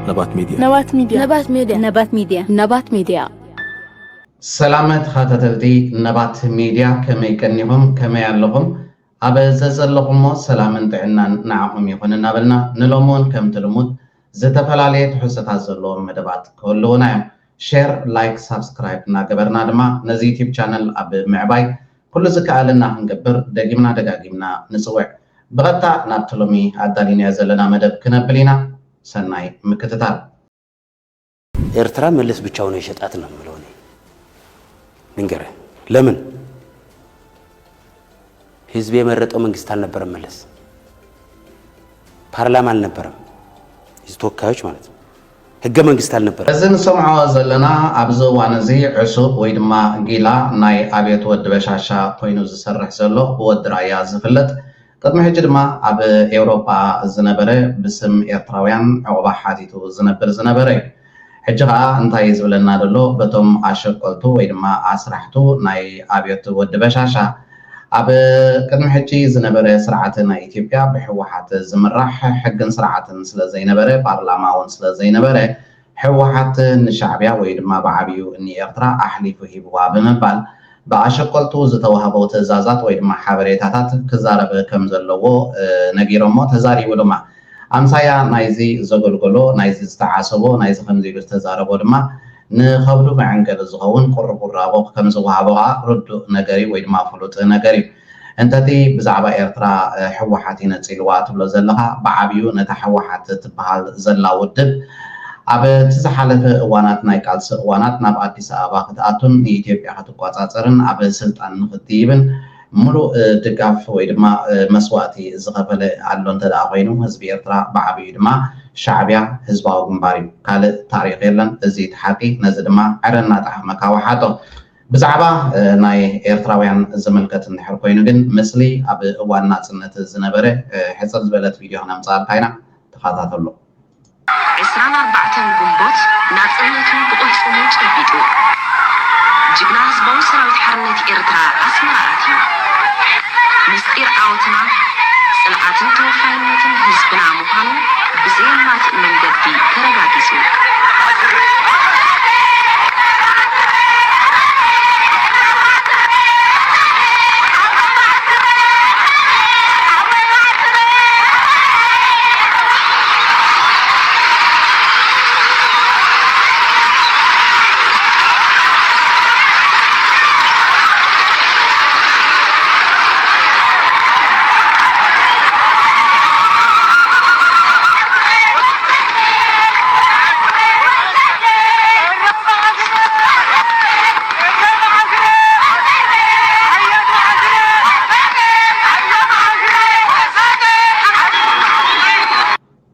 نبات ميديا نبات ميديا نبات ميديا نبات ميديا نبات ميديا سلامت خاتتلتي نبات ميديا كما يكنيهم كما يعلقهم أبزز اللهم سلامن تعنا نعهم يكون نابلنا نلومون كم تلمود زتفل عليه تحسة هزلون مدبات كلنا شير لايك سبسكرايب ناقبرنا دما نزي يوتيوب channel أب معباي كل زكالنا هنقبر دقيمنا دقاقيمنا نسوع بغتا نابتلومي عدالين يزلنا مدب كنبلينا سناي مكتتال ኤርትራ መለስ ብቻውን የሸጣት ነው ምሎኔ ንገረ ለምን ህዝብ የመረጠው መንግስት አልነበረም መለስ ፓርላማ አልነበረም ተወካዮች ማለት ነው ህገ መንግስት አልነበረም እዝን ሰምዖ ዘለና አብዞ ዋነዚ ዕሱብ ወይ ድማ ጊላ ናይ አብየት ወድ በሻሻ ኮይኑ ዝሰርሕ ዘሎ ወድ ራያ ዝፍለጥ ቅድሚ ሕጂ ድማ ኣብ ኤውሮፓ ዝነበረ ብስም ኤርትራውያን ዕቁባ ሓቲቱ ዝነበረ ሕጂ ከዓ እንታይ ዝብለና ደሎ በቶም ኣሸቆልቱ ወይ ድማ ኣስራሕቱ ናይ ኣብየት ወዲ በሻሻ ኣብ ቅድሚ ሕጂ ዝነበረ ስርዓት ናይ ኢትዮጵያ ብሕወሓት ዝምራሕ ሕግን ስርዓትን ስለ ዘይነበረ ፓርላማ እውን ስለ ዘይነበረ ሕወሓት ንሻዕብያ ወይ ድማ ብዓብዩ ንኤርትራ ኣሕሊፉ ሂብዋ ብምባል ብኣሸቆልቱ ዝተዋህቦ ትእዛዛት ወይ ድማ ሓበሬታታት ክዛረብ ከም ዘለዎ ነጊሮሞ ተዛሪቡ ድማ ኣምሳያ ናይዚ ዘገልገሎ ናይዚ ዝተዓሰቦ ናይዚ ከምዚ ኢሉ ዝተዛረቦ ድማ ንኸብዱ መዐንገል ዝኸውን ቁርቁራቦ ከም ዝወሃቦ ርዱእ ነገሪ ወይ ድማ ፍሉጥ ነገሪ እንተቲ ብዛዕባ ኤርትራ ሕወሓት ይነፂልዋ ትብሎ ዘለኻ ብዓብዩ ነታ ሕወሓት ትበሃል ዘላ ውድብ ኣብ ዝሓለፈ እዋናት ናይ ቃልሲ እዋናት ናብ ኣዲስ ኣበባ ክትኣቱን ንኢትዮጵያ ክትቆፃፀርን ኣብ ስልጣን ንክትይብን ሙሉእ ድጋፍ ወይ ድማ መስዋእቲ ዝኸፈለ ኣሎ እንተዳ ኮይኑ ህዝቢ ኤርትራ ብዓብዩ ድማ ሻዕብያ ህዝባዊ ግንባር እዩ ካልእ ታሪክ የለን እዚ ተሓቂ ነዚ ድማ ዕረና ጣዕመካ ወሓጦ ብዛዕባ ናይ ኤርትራውያን ዝምልከት እንድሕር ኮይኑ ግን ምስሊ ኣብ እዋን ናፅነት ዝነበረ ሕፅር ዝበለት ቪድዮ ክነምፃልካ ኢና ተኸታተሎ 24 ግንቦት ናፅነቱ ብቁልፅሙ ጨቢጡ ጅግና ህዝባዊ ሰራዊት ሓርነት ኤርትራ ኣስመራ ኣትዩ ምስጢር ዓወትና ፅንዓትን ተወፋይነትን ህዝብና ምዃኑ ብዘየማት መንገዲ ተረጋጊፁ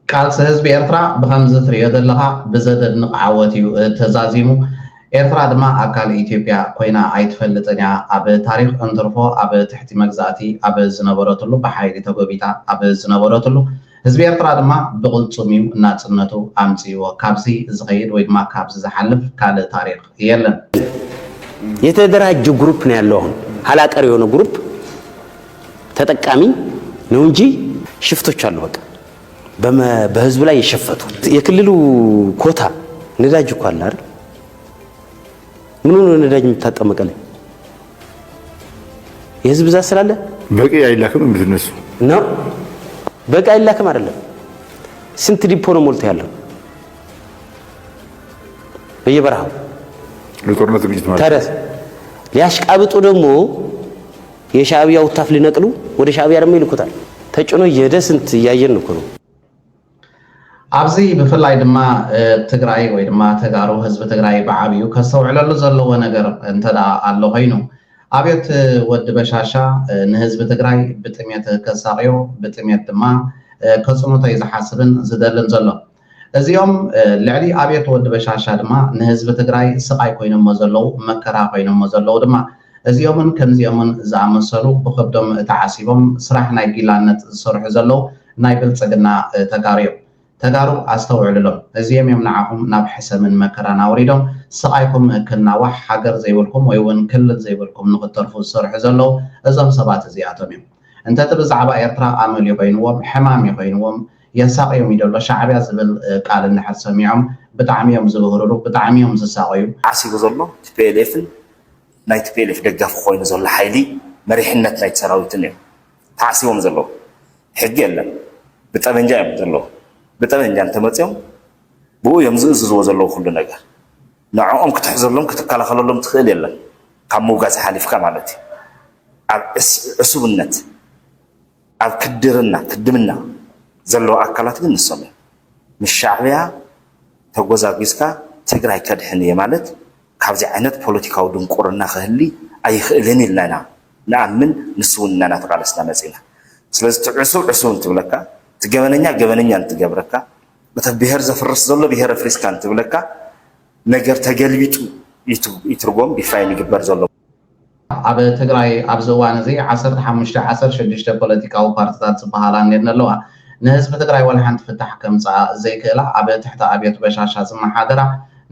ቃልሲ ህዝቢ ኤርትራ ብከምዚ ትሪኦ ዘለካ ብዘደንቕ ዓወት እዩ ተዛዚሙ ኤርትራ ድማ ኣካል ኢትዮጵያ ኮይና ኣይትፈልጥን እያ ኣብ ታሪክ እንትርፎ ኣብ ትሕቲ መግዛእቲ ኣብ ዝነበረትሉ ብሓይሊ ተጎቢታ ኣብ ዝነበረትሉ ህዝቢ ኤርትራ ድማ ብቕልፁም እዩ ናፅነቱ ኣምፅዎ ካብዚ ዝኸይድ ወይ ድማ ካብዚ ዝሓልፍ ካልእ ታሪክ የለን የተደራጀ ግሩፕ ነው ያለው አሁን ሀላቀር የሆነ ግሩፕ ተጠቃሚ ነው እንጂ ሽፍቶች አሉ በቃ በህዝብ ላይ የሸፈቱ የክልሉ ኮታ ነዳጅ እኮ አለ አይደል ምን ነው ነዳጅ የምታጠመቀለ የህዝብ ብዛት ስላለ በቂ አይላክም እንድነሱ ነው በቂ አይላክም አይደለም ስንት ዲፖ ነው ሞልቶ ያለው በየበረሃው ለጦርነት ዝግጅት ማለት ታዲያ ሊያሽቃብጡ ደግሞ የሻዕቢያው ታፍ ሊነቅሉ ወደ ሻዕቢያ ደግሞ ይልኩታል ተጭኖ የደስንት ያየን እኮ ነው ኣብዚ ብፍላይ ድማ ትግራይ ወይ ድማ ተጋሩ ህዝቢ ትግራይ ብዓብዩ ከስተውዕለሉ ዘለዎ ነገር እንተዳ ኣሎ ኮይኑ ኣብየት ወዲ በሻሻ ንህዝቢ ትግራይ ብጥሜት ከሳቅዮ ብጥሜት ድማ ከፅኑቶ ዝሓስብን ዝደልን ዘሎ እዚኦም ልዕሊ ኣብየት ወዲ በሻሻ ድማ ንህዝቢ ትግራይ ስቃይ ኮይኖሞ ዘለው መከራ ኮይኖሞ ዘለው ድማ እዚኦምን ከምዚኦምን ዝኣመሰሉ ብከብዶም ተዓሲቦም ስራሕ ናይ ጊላነት ዝሰርሑ ዘለው ናይ ብልፅግና ተጋሩ እዮም ተጋሩ ኣስተውዕልሎም እዚኦም እዮም ንዓኹም ናብ ሕሰምን መከራን ኣውሪዶም ስቃይኩም ክናዋሕ ሃገር ዘይብልኩም ወይ እውን ክልል ዘይብልኩም ንክተርፉ ዝሰርሑ ዘለው እዞም ሰባት እዚኣቶም እዮም እንተቲ ብዛዕባ ኤርትራ ኣመል ይኮይንዎም ሕማም ይኮይንዎም የሳቀዮም ይደሎ ሻዕብያ ዝብል ቃል እንድሕር ሰሚዖም ብጣዕሚ እዮም ዝብህርሩ ብጣዕሚ እዮም ዝሳቀዩ ዓሲቡ ዘሎ ቲፒኤልኤፍን ናይ ቲፒኤልኤፍ ደጋፊ ኮይኑ ዘሎ ሓይሊ መሪሕነት ናይ ሰራዊትን እዩ ተዓሲቦም ዘለዉ ሕጊ የለን ብጠመንጃ እዮም ዘለዉ ብጠመንጃ እንተመፅኦም ብኡ እዮም ዝእዝዝዎ ዘለዉ ኩሉ ነገር ንዕኦም ክትሕዘሎም ክትከላኸለሎም ትኽእል የለን ካብ ምውጋዝ ሓሊፍካ ማለት እዩ ኣብ ዕሱብነት ኣብ ክድምና ዘለዎ ኣካላት ግን ንሶም እዮም ምስ ሻዕብያ ተጎዛጊዝካ ትግራይ ከድሕን እየ ማለት ካብዚ ዓይነት ፖለቲካዊ ድንቁርና ክህሊ ኣይኽእልን ኢልና ኢና ንኣምን ንሱ እውን እናተቃለስና መፂና ስለዚ ዕሱብ እንትብለካ እቲ ገበነኛ እንትገብረካ እቲ ብሄር ዘፍርስ ዘሎ ብሄር ኣፍሪስካ እንትብለካ ነገር ተገልቢጡ ይትርጎም ዲፋይን ይግበር ዘሎ ኣብ ትግራይ ኣብዚ እዋን እዚ 15-16 ፖለቲካዊ ፓርቲታት ዝበሃላ እኔን ኣለዋ ንህዝቢ ትግራይ ወላ ሓንቲ ፍታሕ ከምፃ ዘይክእላ ኣብ ትሕቲ ኣብየት በሻሻ ዝመሓደራ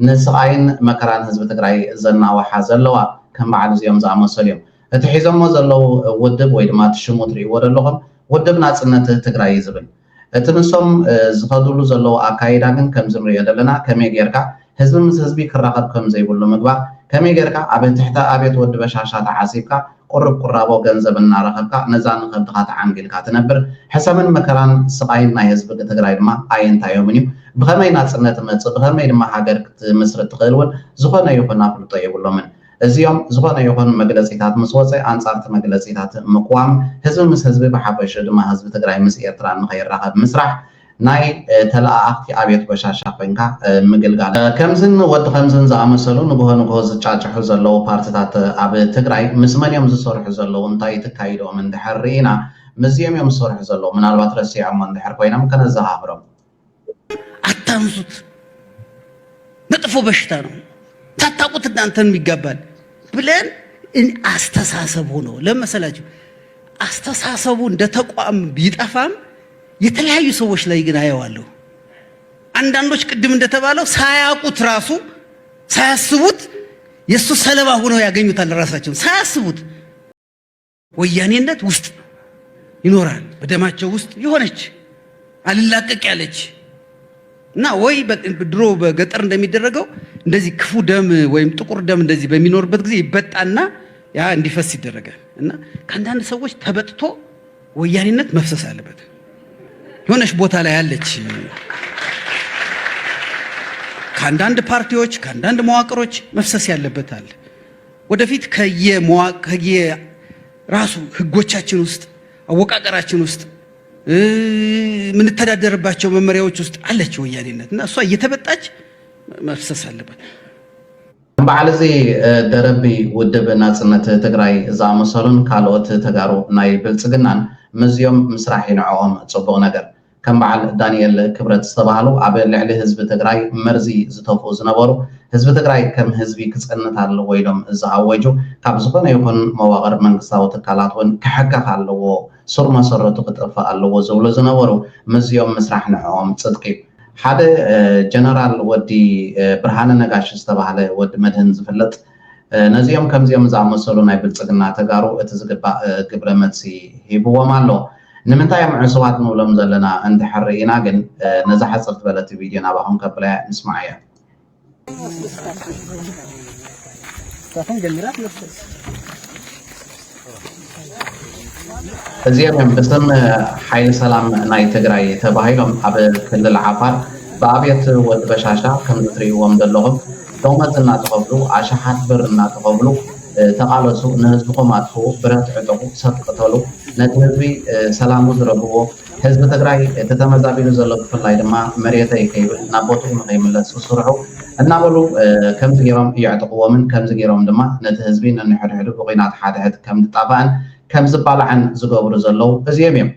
ንስቃይን መከራን ህዝቢ ትግራይ ዘናውሓ ዘለዋ ከም በዓል እዚኦም ዝኣመሰሉ እዮም እቲ ሒዞሞ ዘለው ውድብ ወይ ድማ ትሽሙ ትሪእዎ ዘለኹም ውድብ ናፅነት ትግራይ እዩ ዝብል እቲ ንሶም ዝኸድሉ ዘለው ኣካይዳ ግን ከምዚ ንሪኦ ዘለና ከመይ ጌርካ ህዝቢ ምስ ህዝቢ ክራኸብ ከም ዘይብሉ ምግባር ከመይ ጌርካ ኣብ ትሕቲ ኣብየት ወዲ በሻሻ ተሓሲብካ ቁርብ ቁራቦ ገንዘብ እናረኸብካ ነዛ ንኸብድኻ ተዓንጊልካ ትነብር ሕሰምን መከራን ስቃይን ናይ ህዝቢ ትግራይ ድማ ኣየንታዮምን እዩ ብኸመይ ናፅነት መፅእ ብኸመይ ድማ ሃገር ክትምስርት ትኽእል እውን ዝኾነ ይኹን ኣፍልጦ የብሎምን እዚኦም ዝኾነ ይኹን መግለፂታት ምስ ወፅእ ኣንፃርቲ መግለፂታት ምቅዋም ህዝቢ ምስ ህዝቢ ብሓፈሹ ድማ ህዝቢ ትግራይ ምስ ኤርትራ ንኸይራኸብ ምስራሕ ናይ ተለኣኣኽቲ ኣብየት በሻሻ ኮይንካ ምግልጋል ከምዝን ወዲ ከምዝን ዝኣመሰሉ ንግሆ ዝጫጭሑ ዘለው ፓርቲታት ኣብ ትግራይ ምስ መን እዮም ዝሰርሑ ዘለው እንታይ ትካይዶም እንድሕር ርኢና ምዝኦም እዮም ዝሰርሑ ዘለው ምናልባት ረሲዖሞ እንድሕር ኮይኖም ከነዘኻኽሮም አታንሱት መጥፎ በሽታ ነው ታታቁት እናንተን ይገባል ብለን አስተሳሰብ ሆኖ ለመሰላችሁ አስተሳሰቡ እንደ ተቋም ቢጠፋም የተለያዩ ሰዎች ላይ ግን አየዋለሁ አንዳንዶች ቅድም እንደተባለው ሳያውቁት ራሱ ሳያስቡት የሱ ሰለባ ሆነው ያገኙታል ራሳቸው ሳያስቡት ወያኔነት ውስጥ ይኖራል በደማቸው ውስጥ የሆነች አልላቀቅ ያለች እና ወይ ድሮ በገጠር እንደሚደረገው እንደዚህ ክፉ ደም ወይም ጥቁር ደም እንደዚህ በሚኖርበት ጊዜ ይበጣና ያ እንዲፈስ ይደረጋል እና ከአንዳንድ ሰዎች ተበጥቶ ወያኔነት መፍሰስ አለበት የሆነች ቦታ ላይ ያለች ከአንዳንድ ፓርቲዎች ከአንዳንድ መዋቅሮች መፍሰስ ያለበታል ወደፊት ራሱ ህጎቻችን ውስጥ አወቃቀራችን ውስጥ ምን ተዳደረባቸው መመሪያዎች ውስጥ አለች ወያኔነት እና እሷ እየተበጣች መፍሰስ አለበት በዓል እዚ ደረቢ ውድብ ናፅነት ትግራይ ዝኣመሰሉን ካልኦት ተጋሩ ናይ ብልፅግናን ምዝዮም ምስራሕ ይንዕኦም ፅቡቕ ነገር ከም በዓል ዳንኤል ክብረት ዝተባሃሉ ኣብ ልዕሊ ህዝቢ ትግራይ መርዚ ዝተፍኡ ዝነበሩ ህዝቢ ትግራይ ከም ህዝቢ ክፅንት ኣለዎ ኢሎም ዝኣወጁ ካብ ዝኾነ ይኹን መዋቕር መንግስታዊ ትካላት እውን ክሕጋፍ ኣለዎ ሱር መሰረቱ ክጥፋእ ኣለዎ ዝብሉ ዝነበሩ ምዝዮም ምስራሕ ንዕኦም ፅድቂ ሓደ ጀነራል ወዲ ብርሃነ ነጋሽ ዝተባሃለ ወዲ መድህን ዝፍለጥ ነዚኦም ከምዚኦም ዝኣመሰሉ ናይ ብልፅግና ተጋሩ እቲ ዝግባእ ግብረ መልሲ ሂብዎም ኣሎ ንምንታይ እዮም ዕሱባት ንብሎም ዘለና እንድሕር ኢና ግን ነዛ ሓፀርቲ በለቲ ቪድዮ ናባኹም ከብለያ ንስማዕ እያ እዚኦም እዮም ብስም ሓይሊ ሰላም ናይ ትግራይ ተባሂሎም ኣብ ክልል ዓፋር ብኣብየት ወዲ በሻሻ ከም ትሪእዎም ዘለኹም ደመወዝ እናተኸፍሉ ኣሽሓት ብር እናተኸፍሉ ተቃለሱ ንህዝብኩም ኣጥፍኡ ብረት ዕጥቁ ሰብ ቅተሉ ነቲ ህዝቢ ሰላሙ ዝረብዎ ህዝቢ ትግራይ እቲ ተመዛቢሉ ዘሎ ብፍላይ ድማ መሬተይ ከይብል ናብ ቦትኡ ንኸይምለስ ዝስርሑ እናበሉ ከምዚ ገይሮም ይዕጥቅዎምን ከምዚ ገይሮም ድማ ነቲ ህዝቢ ነንሕድሕዱ ብኩናት ሓድሕድ ከም ዝጣባእን ከም ዝባልዓን ዝገብሩ ዘለው እዚኦም እዮም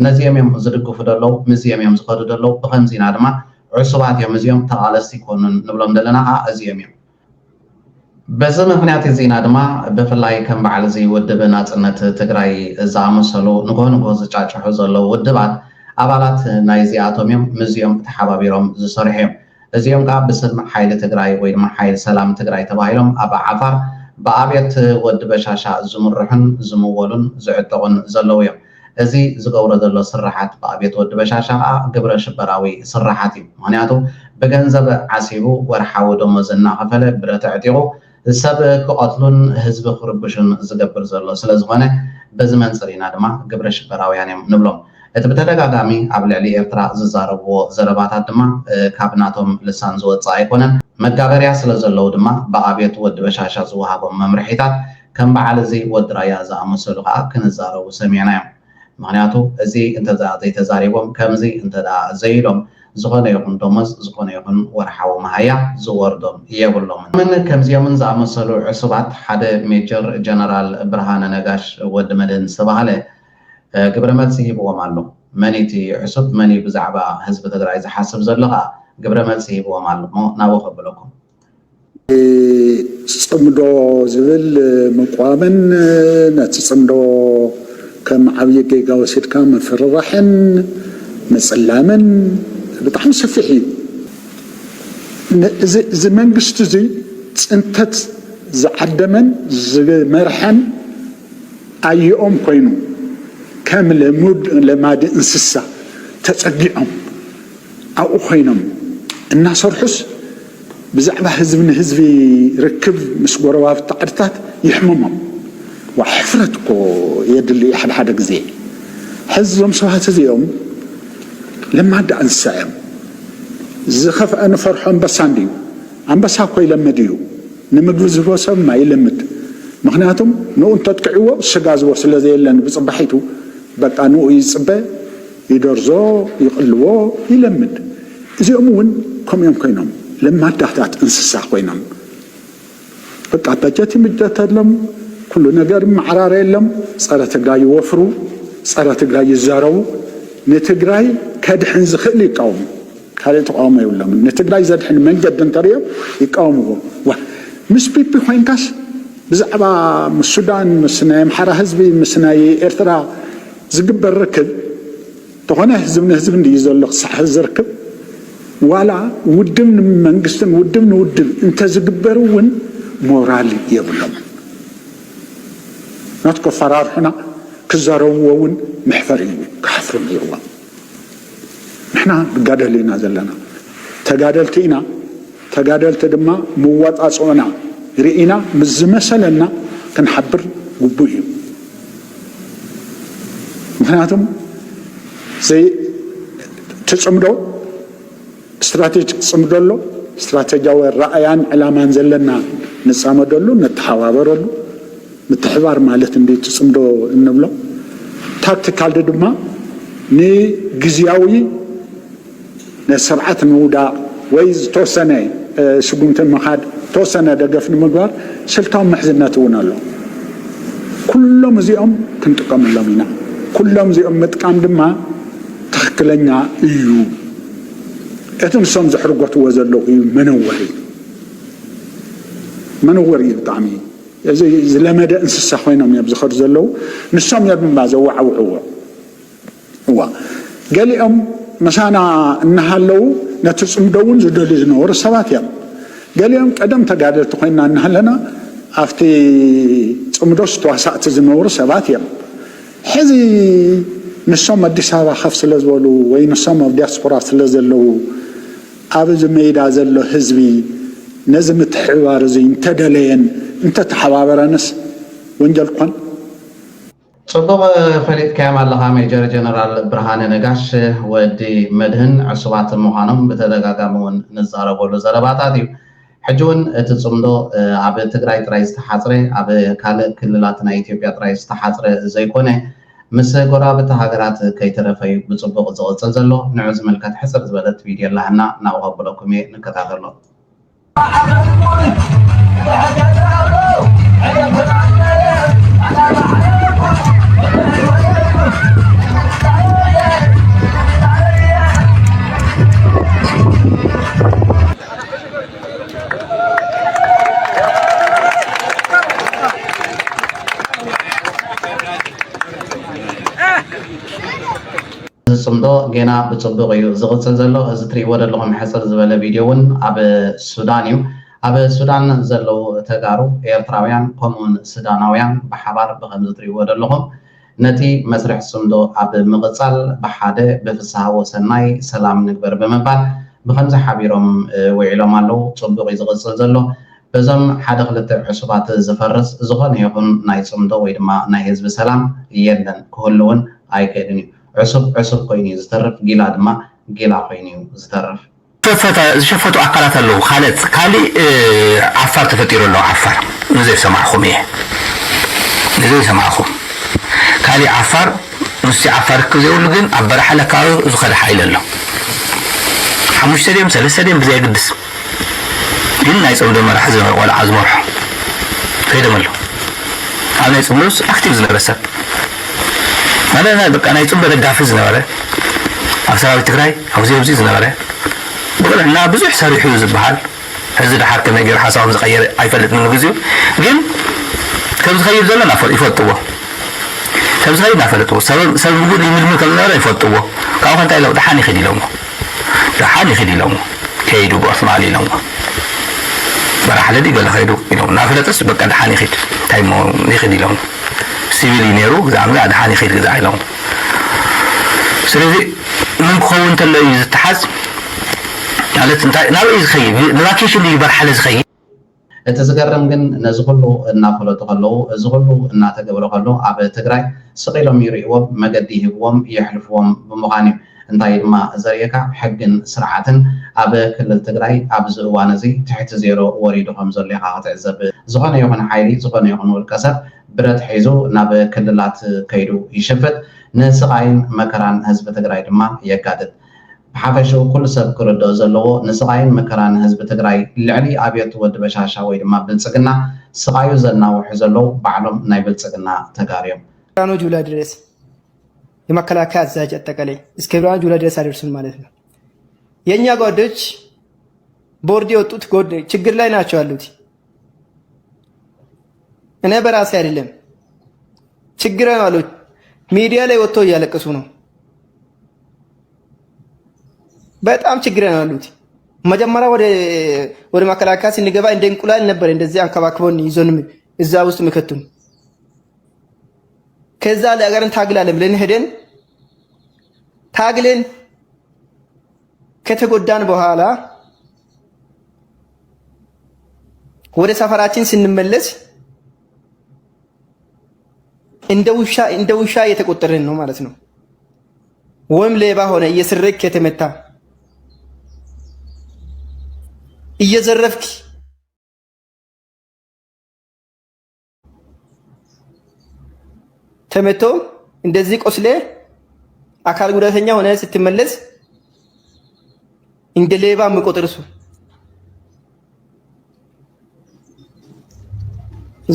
ነዚኦም እዮም ዝድግፉ ደለው ምዚኦም እዮም ዝኸዱ ደለው ብከምዚ ኢና ድማ ዕሱባት እዮም እዚኦም ተቃለስቲ ይኮኑን ንብሎም ዘለና እዚኦም እዮም በዚ ምክንያት እዚና ድማ ብፍላይ ከም በዓል እዚ ውድብ ናፅነት ትግራይ ዝኣመሰሉ ንጎ ዝጫጭሑ ዘለው ውድባት ኣባላት ናይ እዚኣቶም እዮም ምዚኦም ተሓባቢሮም ዝሰርሑ እዮም እዚኦም ከዓ ብስም ሓይሊ ትግራይ ወይ ድማ ሓይሊ ሰላም ትግራይ ተባሂሎም ኣብ ዓፋር ብኣብየት ወዲ በሻሻ ዝምርሑን ዝምወሉን ዝዕጠቑን ዘለው እዮም እዚ ዝገብሮ ዘሎ ስራሓት ብኣብየት ወዲ በሻሻ ግብረ ሽበራዊ ስራሓት እዩ ምክንያቱ ብገንዘብ ዓሲቡ ወርሓዊ ደሞዝ እናኸፈለ ብረት ዕጢቑ ሰብ ክቐትሉን ህዝቢ ክርብሹን ዝገብር ዘሎ ስለዝኾነ በዚ መንፅር ኢና ድማ ግብረ ሽበራውያን እዮም ንብሎም እቲ ብተደጋጋሚ ኣብ ልዕሊ ኤርትራ ዝዛረብዎ ዘረባታት ድማ ካብ ናቶም ልሳን ዝወፅእ ኣይኮነን መጋበርያ ስለ ዘለው ድማ ብኣብየት ወዲ በሻሻ ዝወሃቦም መምርሒታት ከም በዓል እዚ ወዲ ራያ ዝኣመሰሉ ከዓ ክንዛረቡ ሰሚዕና እዮም ምክንያቱ እዚ እንተዛ ዘይተዛሪቦም ከምዚ እንተዳ ዘይኢሎም ዝኾነ ይኹን ደሞዝ ዝኾነ ይኹን ወርሓዊ መሃያ ዝወርዶም የብሎም ምን ከምዚኦምን ዝኣመሰሉ ዕሱባት ሓደ ሜጀር ጀነራል ብርሃነ ነጋሽ ወዲ መድህን ዝተባሃለ ግብረ መልሲ ሂብዎም ኣሎ መን እቲ ዕሱብ መን ብዛዕባ ህዝቢ ትግራይ ዝሓስብ ዘሎ ከዓ ግብረ መልሲ ሂብዎም ኣሎ ሞ ናብኡ ከብለኩም ጽምዶ ዝብል መቋመን ነቲ ጽምዶ ከም ዓብዪ ጌጋ ወሲድካ መፍርራሕን መፅላምን ብጣዕሚ ሰፊሕ እዩ እዚ መንግስቲ እዚ ፅንተት ዝዓደመን ዝመርሐን ኣየኦም ኮይኑ ከም ለማዲ እንስሳ ተፀጊዖም ኣብኡ ኮይኖም እናሰርሑስ ብዛዕባ ህዝቢ ንህዝቢ ርክብ ምስ ጎረባብቲ ዓድታት ይሕመሞም وحفرت كو يدلي حد جزء حزم سوات اليوم لما عدا انساهم زخف انا فرحان بس عندي عم بس هاكوي لما ديو نمجو زبوسم ما يلمد مخناتهم نو انت تقعوا الشغاز وصل زي اللي بصبحيتو بقى نو يصبى يدرزو يقلو يلمد زيومون كم يوم كاينهم لما عدا انسسا كاينهم بقى بجاتي مجاتلهم كل نجار معرار يلم صارت تجراي وفرو صارت تجراي الزارو نتجراي كدحن زخل يقاوم كانت قوم يولم نتجراي زدحن من جد انتريو يقاوموا مش بيبي خوينكاس بزعبا من السودان مسنا محرا حزبي مسنا إرترا زقبر ركب تغنى حزب اللي يزلق صح زركب ولا ودم منقسم ودم انت زقبرون مورالي يبلم نتكو فرار هنا كزارون محفرين كحفر الله نحنا بقادلينا زلنا تقادلتينا تقادلت دما موات أصونا رئينا مزمسلنا كنحبر قبوهم معناتهم زي تصمدو استراتيجي تصمدو استراتيجية الرأيان على ما نزلنا نصامدو نتحاورو متحوار مالت اندي تصمدو النبلو تاكتيكال دما ني غزياوي نسبعه نودا ويز توسنه سغونت مخاد توسنه دغف نمغبار سلطان محزنات ونالو كلهم زيهم كنتقم لمينا كلهم زيهم متقام دما تخكلنا ايو اتم سم زحرقت وزلو منوري بطعمي زي لمدى انسسا خوينهم يبزخر زلو نسام يبن بازا وعوعوا هو قال لي مسانا نهالو نتصم دون زدولي زنور السبات يم قال لي قدم تقادل تخوينا نهالنا افتي تصمدوس تواسعت زنور السبات يم حزي نسام الدسابة خفص لزولو وي نسام الدياسبورا سلزلو ابز ميدا زلو حزبي نزم الحوار زي انتدلين انت تحوابرنس وانجلقن صدق فريد كامل لها ميجر جنرال برهان نقاش ودي مدهن عصبات المهانم بتدقاقامون نزارة بولو زرباتاتي حجون تتصمدو عب تقراي ترايز تحاطري عب كللاتنا ايتيوبيا ترايز تحاطري زي كونه مس قرابة هاقرات كي ترفي بتصبغ زغل زلزلو نعوز ملكات حسر زبادت فيديو اللهنا ناوها بلوكمي نكتاثرلو صمدو جينا بتصبغ زغل زلو زتري ورد لهم حسر زبالة فيديوون عب السودانيو عب السودان زلو تقارو إيرتراويان قومون سوداناويان بحبار بغم زتري ورد لهم نتي مسرح صمدو عب مغصال بحادة بفسها وسناي سلام نكبر بمبال بخمسة حبيرهم وعلم الله صبغ يزغصل زلو بزم حدا خلت عصبات زفرس زغن يكون ناي صمدو ويدما ناي حزب سلام يلن كلون اي كيدني عصب قيني زترف جيلا دما جيلا قيني زترف شفتوا أقلات له خالد كالي عفار تفتيروا له عفار نزي سمعكم إيه نزي سمعكم كالي عفار نسي عفار كذا يقول لكن عبر حلا كارو زخد حيل له حمش سديم سلسة سديم بزي قدس قلنا يسوي دم راح زمر ولا عزمر في دم له أنا يسملوس أكتب زنا بس أنا بق أنا يسمى بدافع زنا ولا أفسر تقرأي أو زي زنا ولا بقول إحنا بزح ساري حلو زبحال هذا ده حركة نجار حساب زغير أيفلت من الفيديو جن كم زغير زلا نفر يفوتوه كم زغير نفرتوه سبب بقول يمين من كم نار يفوتوه كأو كنت لو دحاني خدي لونه دحاني خدي لونه كيدو بأسمع لي لونه براح لدي قال خيدو ينو نافلتس بقى دحاني خد تايمو نخدي لونه سيفيلي نيرو زعمل دحاني خد زعي لونه سلذي من كون تلا يتحس قالت انت ناوي زخيب نلاكيش اللي يبرحل زخيب اتزغرم ግን ነዚ ሁሉ እናፈለጡ ከለው እዚ ሁሉ እናተገብረ ከለው ኣብ ትግራይ ስቂሎም ይሪእዎም መገዲ ሂብዎም ይሕልፍዎም ብምዃኑ እንታይ ድማ ዘርእየካ ሕግን ስርዓትን ኣብ ክልል ትግራይ ኣብ ዝእዋን እዚ ትሕቲ ዜሮ ወሪዱ ከም ዘሎ ኢኻ ክትዕዘብ ዝኾነ ይኹን ሓይሊ ዝኾነ ይኹን ውልቀ ሰብ ብረት ሒዙ ናብ ክልላት ከይዱ ይሽፍጥ ንስቃይን መከራን ህዝቢ ትግራይ ድማ የጋድድ حافشو كل سب كرد زلوا نسقاين مكران حزب تግራይ لعلي ابيت ود بشاشا ወይ ድማ ብልጽግና ስቃዩ ዘናው ሕዘለው ባዕሎም ናይ ብልጽግና ተጋሪዮም ብርሃኑ ጁላ ድረስ የመከላከያ አዛዥ አጠቃላይ እስከ ብርሃኑ ጁላ ድረስ አደረሱን ማለት ነው። የኛ ጓዶች ቦርድ የወጡት ጎድ ችግር ላይ ናቸው ያሉት። እኔ በራሴ አይደለም ችግር ነው ሚዲያ ላይ ወጥቶ እያለቀሱ ነው። በጣም ችግር ነው ያሉት። መጀመሪያ ወደ መከላከያ ስንገባ እንደ እንቁላል ነበር እንደዚህ አንከባክበውን ይዞን እዛ ውስጥ መከቱን። ከዛ ለአገርን ታግላለን ብለን ሄደን ታግለን ከተጎዳን በኋላ ወደ ሰፈራችን ስንመለስ እንደ ውሻ እየተቆጠረን ነው ማለት ነው። ወይም ሌባ ሆነ እየሰረክ የተመታ እየዘረፍክ ተመቶ እንደዚህ ቆስለ አካል ጉዳተኛ ሆነ ስትመለስ እንደ ሌባ መቆጠርሱ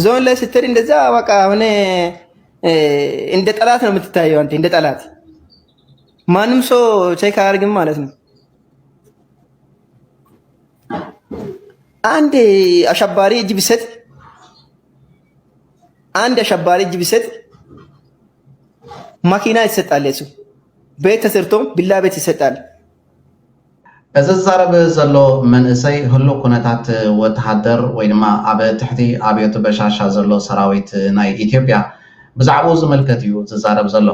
ዞን ላይ ስትል እንደዛ በቃ ሆነ እንደ ጠላት ነው የምትታየው። አንተ እንደ ጠላት ማንም ሰው ቼክ አያርግም ማለት ነው። አንድ አሸባሪ እጅ ቢሰጥ ማኪና ይሰጣል፣ እሱ ቤት ተሰርቶ ቢላ ቤት ይሰጣል። እዚ ዛረብ ዘሎ መንእሰይ ህሉ ኩነታት ወተሃደር ወይ ድማ ኣብ ትሕቲ ኣብየቱ በሻሻ ዘሎ ሰራዊት ናይ ኢትዮጵያ ብዛዕባኡ ዝምልከት እዩ ዝዛረብ ዘሎ።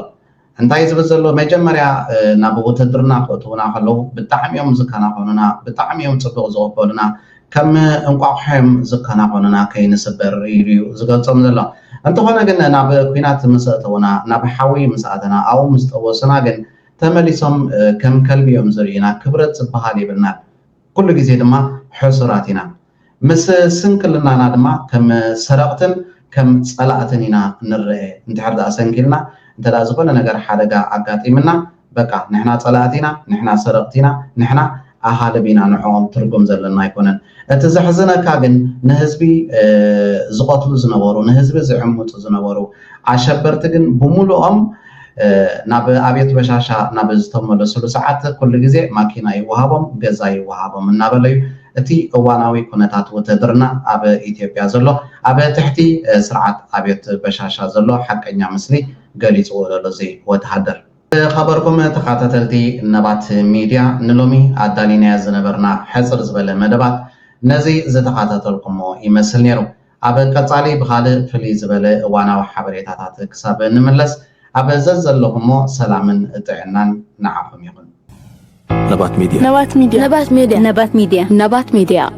እንታይ ዝብል ዘሎ መጀመርያ ናብ ውትድርና ክእትውና ከለው ብጣዕሚ እዮም ዝከናኸኑና፣ ብጣዕሚ እዮም ፅቡቅ ዝቕበሉና፣ ከም እንቋቑሖም ዝከናኸኑና ከይንስበር ኢሉ ዝገልፆም ዘሎ። እንተኾነ ግን ናብ ኩናት ምስ እተውና ናብ ሓዊ ምስ ኣተና ኣብኡ ምስ ጠወስና ግን ተመሊሶም ከም ከልቢ እዮም ዝርኢና። ክብረት ዝበሃል ይብልና ኩሉ ግዜ ድማ ሕሱራት ኢና። ምስ ስንክልናና ድማ ከም ሰረቕትን ከም ፀላእትን ኢና ንርአ። እንድሕር ዳ ሰንኪልና እንተዳ ዝኾነ ነገር ሓደጋ ኣጋጢምና በቃ ንሕና ፀላእት ኢና፣ ንሕና ሰረቕቲ ኢና፣ ንሕና ኣሃልብ ኢና ንዕኦም ትርጉም ዘለና ኣይኮነን። እቲ ዘሕዝነካ ግን ንህዝቢ ዝቐትሉ ዝነበሩ ንህዝቢ ዝዕምፁ ዝነበሩ ኣሸበርቲ ግን ብሙሉኦም ናብ ኣብየት በሻሻ ናብ ዝተመለስሉ ሰዓት ኩሉ ግዜ ማኪና ይወሃቦም፣ ገዛ ይወሃቦም እናበለዩ እቲ እዋናዊ ኩነታት ውትድርና ኣብ ኢትዮጵያ ዘሎ ኣብ ትሕቲ ስርዓት ኣብየት በሻሻ ዘሎ ሓቀኛ ምስሊ ገሊፅዎ ዘሎ እዚ ወተሃደር። خبركم تخاطتلتي نبات ميديا نلومي عدالينا زنبرنا حصر زبل مدبات نزي زتخاطتلكم يمثل نيرو اب قصالي بخال فلي زبل وانا وحبريتات كساب نملس أبزز اللهم سلام اتعنان نعم يقول نبات ميديا نبات ميديا نبات ميديا نبات ميديا نبات ميديا